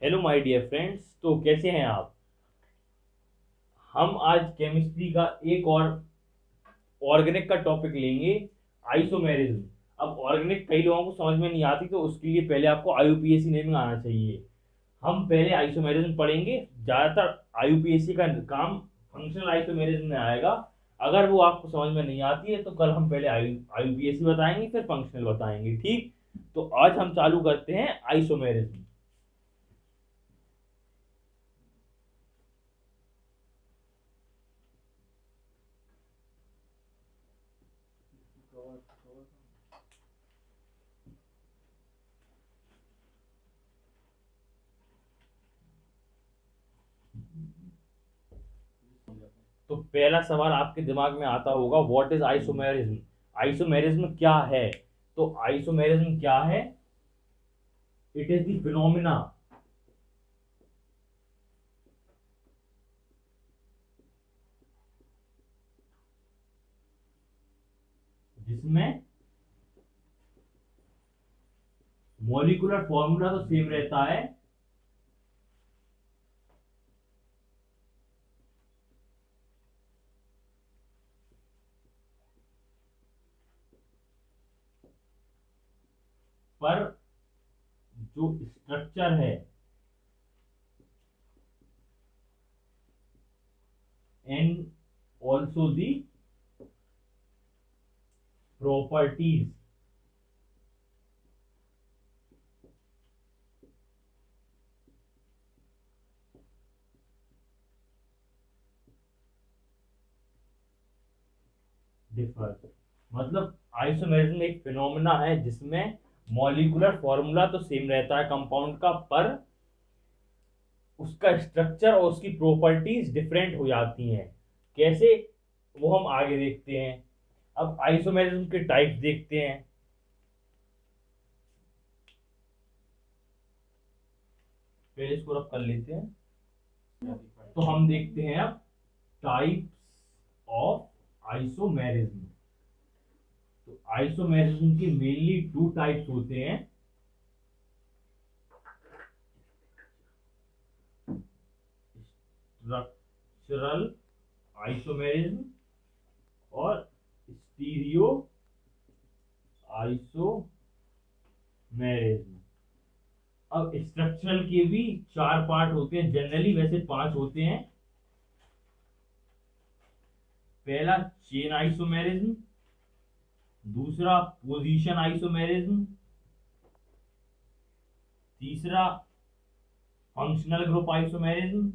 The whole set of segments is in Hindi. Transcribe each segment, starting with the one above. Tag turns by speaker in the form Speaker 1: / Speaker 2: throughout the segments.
Speaker 1: Hello my dear friends. तो कैसे हैं आप। हम आज केमिस्ट्री का एक और ऑर्गेनिक का टॉपिक लेंगे, आइसोमेरिज्म। अब ऑर्गेनिक कई लोगों को समझ में नहीं आती, तो उसके लिए पहले आपको आईयूपीएसी नेमिंग आना चाहिए। हम पहले आइसोमेरिज्म पढ़ेंगे। ज़्यादातर आईयूपीएसी का काम फंक्शनल आइसोमेरिज्म में आएगा। अगर वो आपको समझ में नहीं आती है तो कल हम पहले आईयूपीएसी बताएंगे, फिर फंक्शनल बताएंगे। ठीक, तो आज हम चालू करते हैं आइसोमेरिज्म। तो पहला सवाल आपके दिमाग में आता होगा, व्हाट इज आइसोमेरिज्म। आइसोमेरिज्म क्या है। तो आइसोमेरिज्म क्या है? इट इज द फिनोमिना जिसमें मॉलिक्यूलर फॉर्मूला तो सेम रहता है, पर जो स्ट्रक्चर है and also the properties differ. मतलब आइसोमेरिज्म एक फिनोमेना है जिसमें मॉलिक्यूलर फॉर्मूला तो सेम रहता है कंपाउंड का, पर उसका स्ट्रक्चर और उसकी प्रॉपर्टीज डिफरेंट हो जाती हैं। कैसे, वो हम आगे देखते हैं। अब आइसोमेरिज्म के टाइप्स देखते हैं। पहले इसको रब कर लेते हैं। तो हम देखते हैं अब टाइप्स ऑफ आइसोमेरिज्म। तो आइसोमेरिज्म के मेनली टू टाइप्स होते हैं। स्ट्रक्चरल आइसोमेरिज्म और स्टीरियो आइसोमेरिज्म। अब स्ट्रक्चरल के भी चार पार्ट होते हैं, जनरली वैसे पांच होते हैं। पहला चेन आइसोमेरिज्म, दूसरा पोजीशन आइसोमेरिज्म, तीसरा फंक्शनल ग्रुप आइसोमेरिज्म,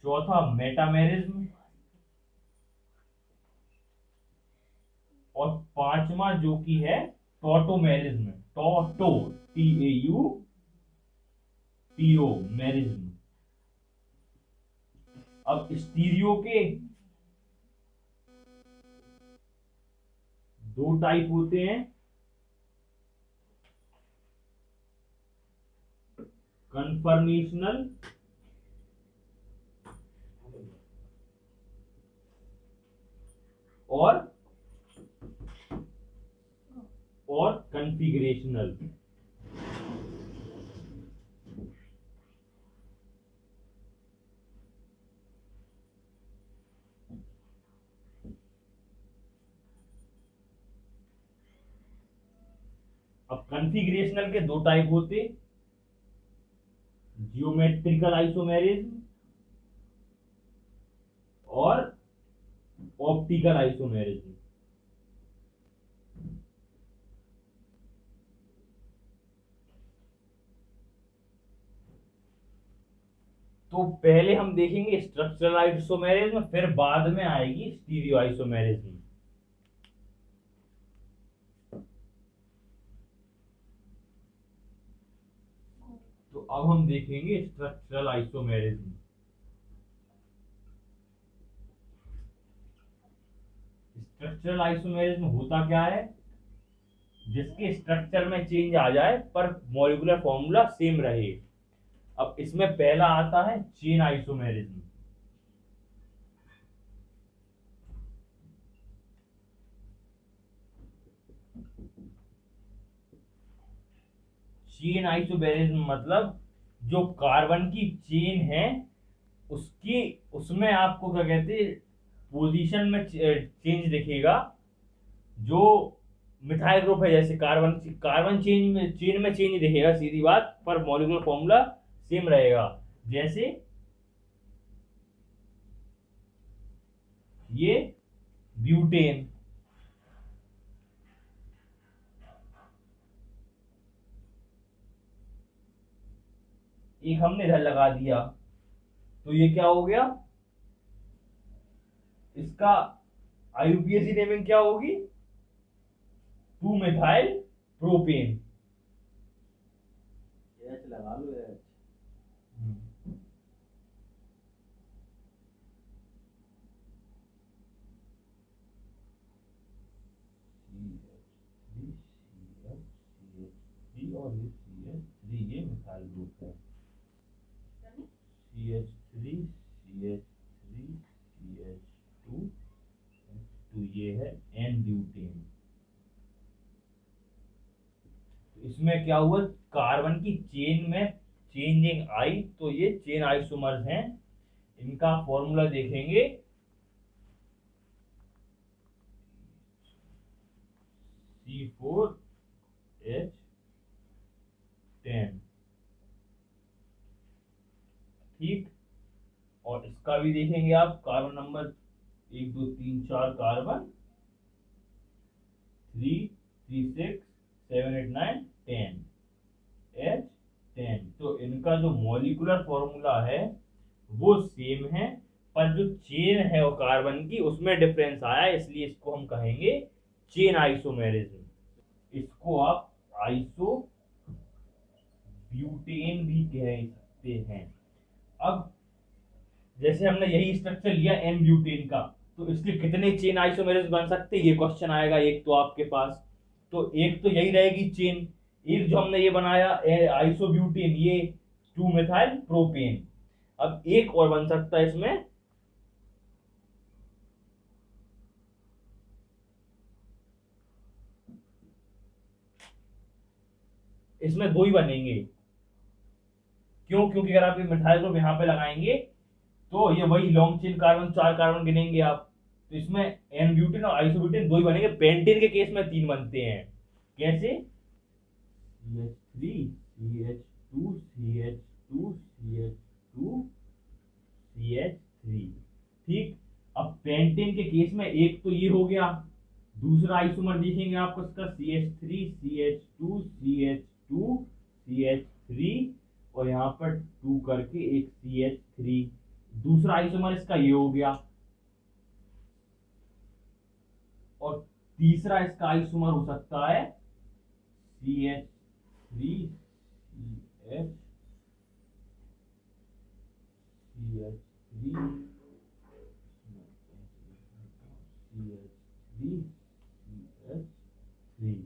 Speaker 1: चौथा मेटामेरिज्म, और पांचवा जो कि है टॉटोमेरिज्म। टॉटो, TO merism. अब स्टीरियो के दो टाइप होते हैं, कन्फर्मेशनल और कन्फिगरेशनल। अब कन्फिगरेशनल के दो टाइप होते, जियोमेट्रिकल आइसोमेरिज्म और ऑप्टिकल आइसोमेरिज्म। तो पहले हम देखेंगे स्ट्रक्चरल आइसोमेरिज्म, फिर बाद में आएगी स्टीरियो आइसोमेरिज्म। तो अब हम देखेंगे स्ट्रक्चरल आइसोमेरिज्म। स्ट्रक्चरल आइसोमेरिज्म होता क्या है? जिसके स्ट्रक्चर में चेंज आ जाए पर मॉलिक्यूलर फॉर्मूला सेम रहे। अब इसमें पहला आता है चेन आइसोमेरिज्म। चेन आइसोमेरिज्म मतलब जो कार्बन की चेन है उसकी उसमें आपको क्या कहते हैं, पोजीशन में चेंज दिखेगा। जो मिथाइल ग्रुप है जैसे कार्बन कार्बन चेन में चेंज दिखेगा सीधी बात, पर मॉलिक्यूलर फॉर्मूला सेम रहेगा। जैसे ये ब्यूटेन, एक हमने इधर लगा दिया तो ये क्या हो गया, इसका आईयूपीएसी नेमिंग क्या होगी, 2 मिथाइल प्रोपेन।
Speaker 2: लगा लो यार।
Speaker 1: और ये CH3 ये मिथाइल ग्रुप है, CH3 CH3 CH2 तो ये है एन ब्यूटेन। तो इसमें क्या हुआ, कार्बन की चेन में चेंजिंग आई, तो ये चेन आइसोमर्स हैं। इनका फॉर्मूला देखेंगे, C4H10, ठीक। और इसका भी देखेंगे आप, कार्बन नंबर 1 2 3 4 कार्बन 3 3 6 7 8 9 10 H10। तो इनका जो मॉलिक्यूलर फॉर्मूला है वो सेम है, पर जो चेन है वो कार्बन की उसमें डिफरेंस आया, इसलिए इसको हम कहेंगे चेन आइसोमेरिज्म। इसको आप आइसो ब्यूटेन भी कह सकते हैं। अब जैसे हमने यही स्ट्रक्चर लिया एन ब्यूटेन का, तो इसके कितने चेन आइसोमेरिज्म बन सकते हैं, ये क्वेश्चन आएगा एक तो आपके पास। तो एक तो यही रहेगी चेन, एक जो हमने ये बनाया आइसोब्यूटेन, ये 2 मिथाइल प्रोपेन। अब एक और बन सकता है इसमें, इसमें 2 ही बनेंगे। क्यों, क्योंकि अगर आप ये मिथाइल ग्रुप यहाँ पे लगाएंगे तो ये वही लॉन्ग चेन कार्बन 4 कार्बन गिनेंगे आप, तो इसमें एन ब्यूटेन और आइसोब्यूटेन 2 ही बनेंगे। पेंटेन के केस में 3 बनते हैं। कैसे, CH3 CH2 CH2 CH2 CH3, ठीक। अब पेंटेन के केस में एक तो ये हो गया, दूसरा आइसोमर देखेंगे आपको इसका CH3 CH2 CH2 CH3 और यहाँ पर 2 करके एक CH3, दूसरा आइसोमर इसका ये हो गया। और तीसरा इसका आइसोमर हो सकता है CH3 CH CH3 CH3 CH3।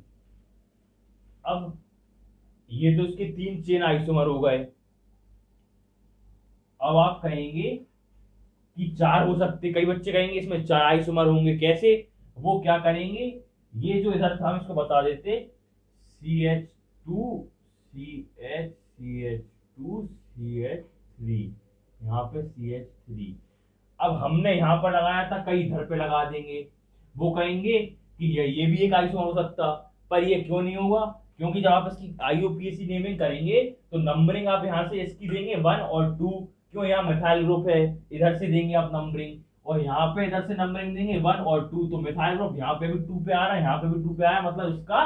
Speaker 1: अब ये तो इसके 3 चेन आइसोमर हो गए। अब आप कहेंगे कि 4 हो सकते, कई बच्चे कहेंगे इसमें 4 आइसोमर होंगे, कैसे, वो क्या करेंगे, ये जो इधर था हम इसको बता देते, CH2 CH CH2 CH3, यहाँ पे CH3। अब हमने यहाँ पर लगाया था, कई इधर पे लगा देंगे, वो कहेंगे कि ये भी एक आइसोमर हो सकता, पर ये क्यों नहीं होगा, क्योंकि जब आप इसकी आईयूपीएसी नेमिंग करेंगे तो नंबरिंग आप यहाँ से इसकी देंगे 1 और 2, क्यों, यहाँ मिथाइल ग्रुप है, इधर से देंगे आप नंबरिंग, और यहाँ पे इधर से नंबरिंग देंगे 1 और 2, तो मिथाइल ग्रुप यहाँ पे भी 2 पे आ रहा है, यहाँ पे भी 2 पे आया, मतलब इसका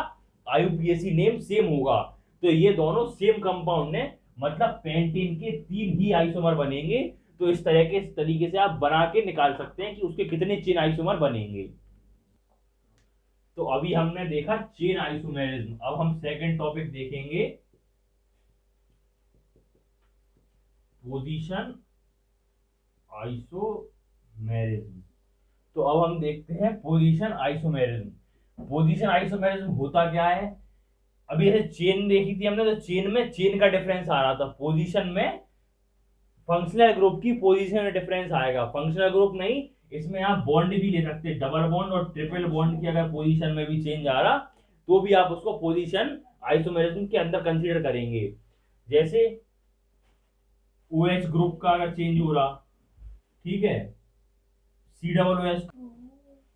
Speaker 1: आईयूपीएसी नेम सेम होगा। तो ये दोनों सेम कंपाउंड है, मतलब पेंटेन के 3 ही आइसोमर बनेंगे। तो इस तरीके से आप बना के निकाल सकते हैं कि उसके कितने चेन आइसोमर बनेंगे। तो अभी हमने देखा चेन आइसोमेरिज्म। अब हम सेकंड टॉपिक देखेंगे, पोजीशन आइसोमेरिज्म। तो अब हम देखते हैं पोजीशन आइसोमेरिज्म। पोजीशन आइसोमेरिज्म होता क्या है, अभी ऐसे चेन देखी थी हमने, तो चेन में चेन का डिफरेंस आ रहा था, पोजीशन में फंक्शनल ग्रुप की पोजीशन में डिफरेंस आएगा। फंक्शनल ग्रुप नहीं, इसमें आप बॉन्ड भी ले सकते हैं, डबल बॉन्ड और ट्रिपल बॉन्ड की अगर पोजीशन में भी चेंज आ रहा तो भी आप उसको पोजीशन आइसोमेरिज्म के अंदर कंसीडर करेंगे। जैसे OH ग्रुप का अगर चेंज हो रहा, ठीक है, COOH,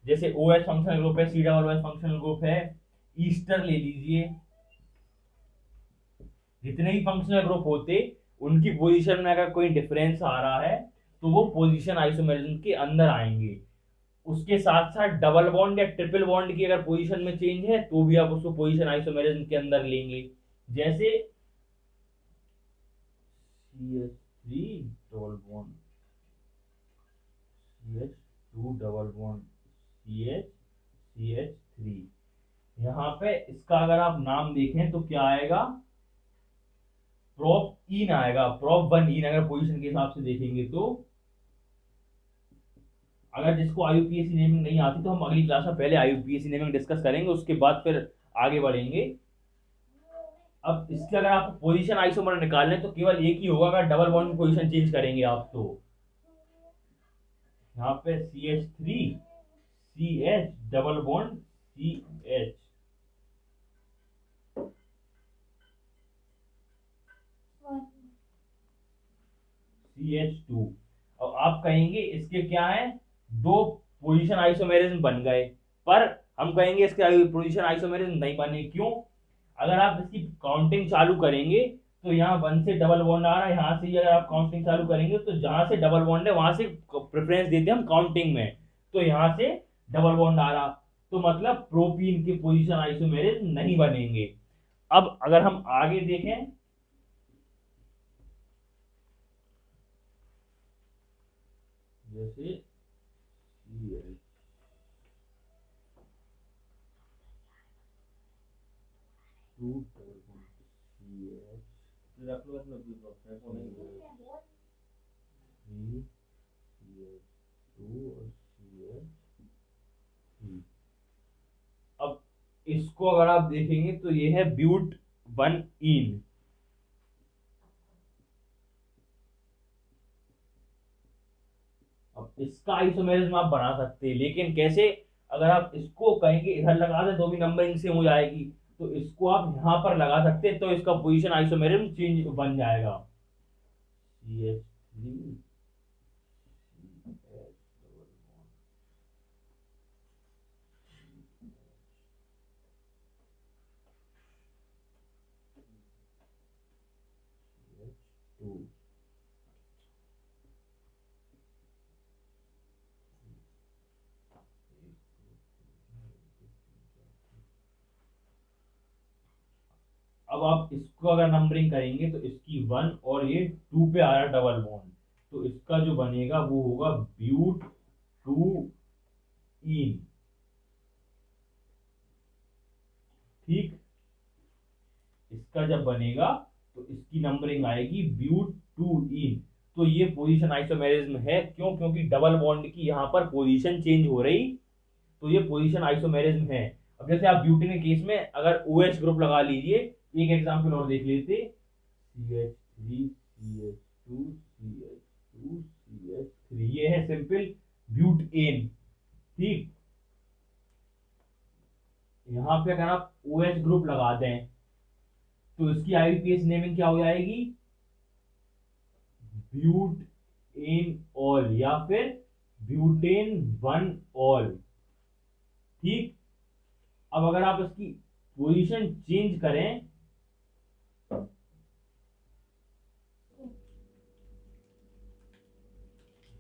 Speaker 1: जैसे OH फंक्शनल ग्रुप है, COOH फंक्शनल ग्रुप है, ईस्टर ले लीजिए, जितने भी फंक्शनल ग्रुप होते उनकी पोजीशन में अगर कोई डिफरेंस आ रहा है तो वो पोजीशन आइसोमेरिज्म के अंदर आएंगे। उसके साथ साथ डबल बॉन्ड या ट्रिपल बॉन्ड की अगर पोजीशन में चेंज है तो भी आप उसको पोजीशन आइसोमेरिज्म के अंदर लेंगे। जैसे CH3 double bond, CH2 double bond, CH3, यहाँ पे इसका अगर आप नाम देखें तो क्या आएगा, प्रोप इन आएगा, प्रोप 1 इन अगर पोजीशन के हिसाब से देखेंगे तो। अगर जिसको IUPAC नेमिंग नहीं आती तो हम अगली क्लास में पहले IUPAC नेमिंग डिस्कस करेंगे, उसके बाद फिर आगे बढ़ेंगे। अब इसके अगर आप पोजीशन आइसोमर निकालने तो केवल एक ही होगा, अगर डबल बॉन्ड पोजीशन चेंज करेंगे आप तो यहाँ पे CH3 CH double bond CH, CH2। अब आप कहेंगे इसके क्या है, दो पोजीशन आइसोमेरिज्म बन गए, पर हम कहेंगे इसके पोजीशन आइसोमेरिज्म नहीं बने। क्यों? अगर आप इसकी काउंटिंग चालू करेंगे तो यहाँ 1 से डबल बॉन्ड आ रहा है, यहाँ से अगर आप काउंटिंग चालू करेंगे तो जहां से डबल बॉन्ड है वहां से प्रेफरेंस देते हैं हम काउंटिंग में, तो यहाँ से डबल बॉन्ड आ रहा, तो मतलब प्रोपीन के पोजीशन आइसोमेरिज्म नहीं बनेंगे। अब अगर हम आगे देखें, जैसे अब इसको अगर आप देखेंगे तो ये है ब्यूट 1 इन, अब इसका आइसोमेरिज्म आप बना सकते हैं, लेकिन कैसे? अगर आप इसको कहेंगे इधर लगा दे तो भी नंबरिंग सेम हो जाएगी, तो इसको आप यहां पर लगा सकते हैं तो इसका पोजीशन आइसोमेरिज्म चेंज बन जाएगा। CH3 अब आप इसको अगर नंबरिंग करेंगे तो इसकी 1 और ये 2 पे आ रहा है डबल बॉन्ड, तो इसका जो बनेगा वो होगा ब्यूट 2 इन, ठीक। इसका जब बनेगा तो इसकी नंबरिंग आएगी ब्यूट 2 इन, तो ये पोजीशन आइसोमेरिज्म है। क्यों? क्योंकि डबल बॉन्ड की यहाँ पर पोजीशन चेंज हो रही, तो ये पोजीशन आइसोमेरिज्म है। अब जैसे आप ब्यूटेन के केस में अगर OH ग्रुप लगा लीजिए, एक एग्जांपल और देख लेते, CH3 CH2 CH2 CH3, ये है सिंपल ब्यूटेन, ठीक। यहाँ पे अगर आप OH ग्रुप लगा दें तो इसकी IUPAC नेमिंग क्या हो जाएगी, ब्यूटेन ऑल या फिर ब्यूटेन 1 ऑल, ठीक। अब अगर आप इसकी पोजीशन चेंज करें,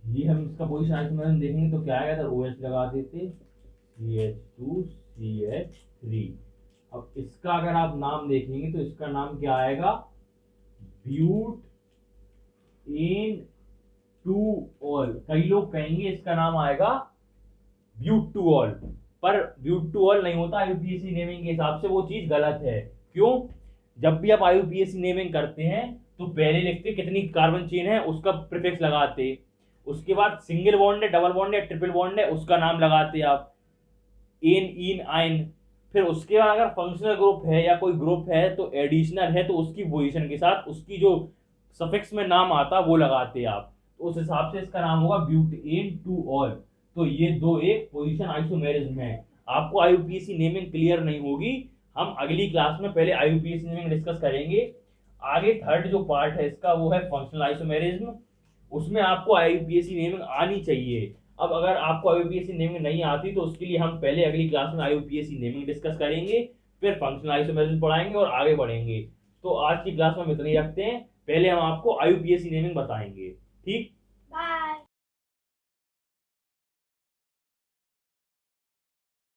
Speaker 1: ये हम इसका पोजीशन आइसोमेरिज्म देखेंगे तो क्या आएगा, अगर OH लगा देते CH2 CH3। अब इसका अगर आप नाम देखेंगे तो इसका नाम क्या आएगा, ब्यूट इन 2 ऑल। कई लोग कहेंगे इसका नाम आएगा ब्यूट 2 ऑल, पर ब्यूट 2 ऑल नहीं होता IUPAC नेमिंग के हिसाब से, वो चीज गलत है। क्यों? जब भी आप IUPAC नेमिंग करते हैं तो पहले लिखते कितनी कार्बन चेन है उसका प्रीफिक्स लगाते, उसके बाद सिंगल बॉन्ड है, डबल बॉन्ड है, ट्रिपल बॉन्ड है, उसका नाम लगाते आप, एन इन आइन। फिर उसके बाद अगर फंक्शनल ग्रुप है या कोई ग्रुप है तो एडिशनल है तो उसकी पोजीशन के साथ उसकी जो सफिक्स में नाम आता वो लगाते आप, तो उस हिसाब से इसका नाम होगा ब्यूटेन 2 ऑल। तो ये दो एक पोजीशन आइसोमेरिज्म है। आपको IUPAC नेमिंग क्लियर नहीं होगी हम अगली क्लास में पहले आईयूपीएसी नेमिंग डिस्कस करेंगे। आगे थर्ड जो पार्ट है इसका वो है फंक्शनल आइसोमेरिज्म। उसमें आपको आईयूपीएसी नेमिंग आनी चाहिए। अब अगर आपको आईयूपीएसी नेमिंग नहीं आती तो उसके लिए हम पहले अगली क्लास में आईयूपीएसी नेमिंग डिस्कस करेंगे, फिर फंक्शनल आइसोमेरिज्म पढ़ाएंगे और आगे बढ़ेंगे। तो आज की क्लास में हम इतना ही रखते हैं, पहले हम आपको आईयूपीएसी नेमिंग बताएंगे। ठीक।